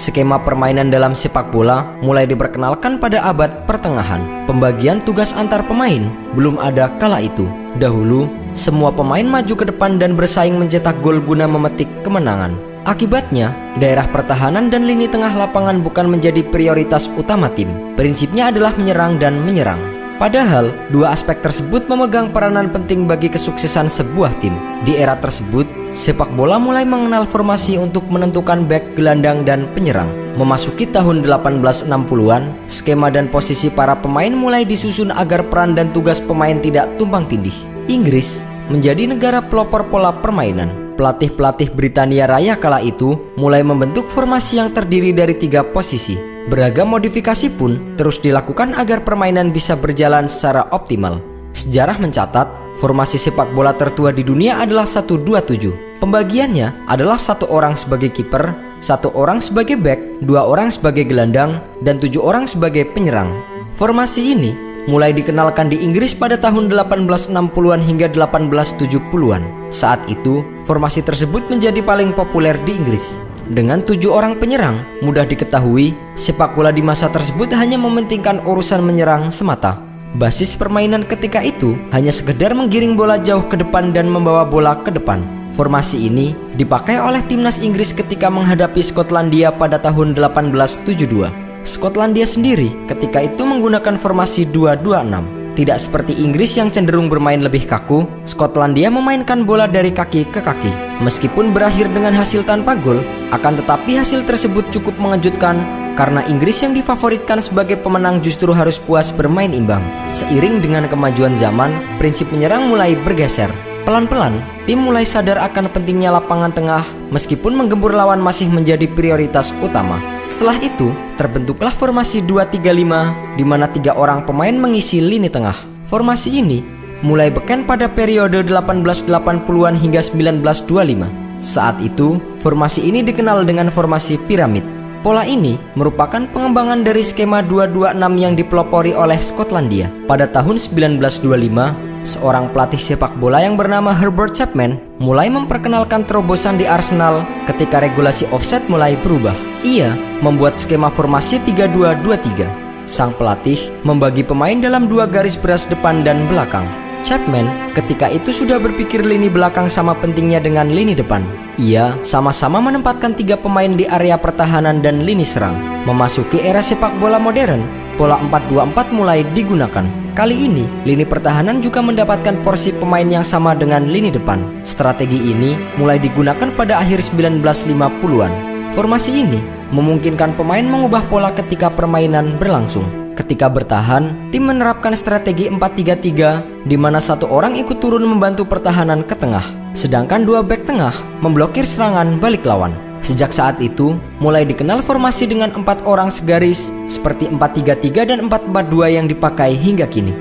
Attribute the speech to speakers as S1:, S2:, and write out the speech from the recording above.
S1: Skema permainan dalam sepak bola mulai diperkenalkan pada abad pertengahan. Pembagian tugas antar pemain belum ada kala itu. Dahulu, semua pemain maju ke depan dan bersaing mencetak gol guna memetik kemenangan. Akibatnya, daerah pertahanan dan lini tengah lapangan bukan menjadi prioritas utama tim. Prinsipnya adalah menyerang dan menyerang. Padahal, dua aspek tersebut memegang peranan penting bagi kesuksesan sebuah tim. Di era tersebut, sepak bola mulai mengenal formasi untuk menentukan bek, gelandang, dan penyerang. Memasuki tahun 1860-an, skema dan posisi para pemain mulai disusun agar peran dan tugas pemain tidak tumpang tindih. Inggris menjadi negara pelopor pola permainan. Pelatih-pelatih Britania Raya kala itu mulai membentuk formasi yang terdiri dari 3 posisi. Beragam modifikasi pun terus dilakukan agar permainan bisa berjalan secara optimal. Sejarah mencatat, formasi sepak bola tertua di dunia adalah 1-2-7. Pembagiannya adalah 1 orang sebagai kiper, 1 orang sebagai bek, 2 orang sebagai gelandang, dan 7 orang sebagai penyerang. Formasi ini mulai dikenalkan di Inggris pada tahun 1860-an hingga 1870-an. Saat itu, formasi tersebut menjadi paling populer di Inggris. Dengan 7 orang penyerang, mudah diketahui, sepak bola di masa tersebut hanya mementingkan urusan menyerang semata. Basis permainan ketika itu hanya sekedar menggiring bola jauh ke depan dan membawa bola ke depan. Formasi ini dipakai oleh timnas Inggris ketika menghadapi Skotlandia pada tahun 1872. Skotlandia sendiri ketika itu menggunakan formasi 2-2-6. Tidak seperti Inggris yang cenderung bermain lebih kaku, Skotlandia memainkan bola dari kaki ke kaki. Meskipun berakhir dengan hasil tanpa gol, akan tetapi hasil tersebut cukup mengejutkan karena Inggris yang difavoritkan sebagai pemenang justru harus puas bermain imbang. Seiring dengan kemajuan zaman, prinsip menyerang mulai bergeser. Pelan-pelan, tim mulai sadar akan pentingnya lapangan tengah meskipun menggempur lawan masih menjadi prioritas utama. Setelah itu, terbentuklah formasi 2-3-5 di mana 3 orang pemain mengisi lini tengah. Formasi ini mulai beken pada periode 1880-an hingga 1925. Saat itu, formasi ini dikenal dengan formasi piramid. Pola ini merupakan pengembangan dari skema 2-2-6 yang dipelopori oleh Skotlandia. Pada tahun 1925, seorang pelatih sepak bola yang bernama Herbert Chapman mulai memperkenalkan terobosan di Arsenal ketika regulasi offside mulai berubah. Ia membuat skema formasi 3-2-2-3. Sang pelatih membagi pemain dalam 2 garis beras depan dan belakang. Chapman ketika itu sudah berpikir lini belakang sama pentingnya dengan lini depan. Ia sama-sama menempatkan 3 pemain di area pertahanan dan lini serang. Memasuki era sepak bola modern, pola 4-2-4 mulai digunakan. Kali ini, lini pertahanan juga mendapatkan porsi pemain yang sama dengan lini depan. Strategi ini mulai digunakan pada akhir 1950-an. Formasi ini memungkinkan pemain mengubah pola ketika permainan berlangsung. Ketika bertahan, tim menerapkan strategi 4-3-3 di mana 1 orang ikut turun membantu pertahanan ke tengah, sedangkan 2 bek tengah memblokir serangan balik lawan. Sejak saat itu, mulai dikenal formasi dengan 4 orang segaris seperti 4-3-3 dan 4-4-2 yang dipakai hingga kini.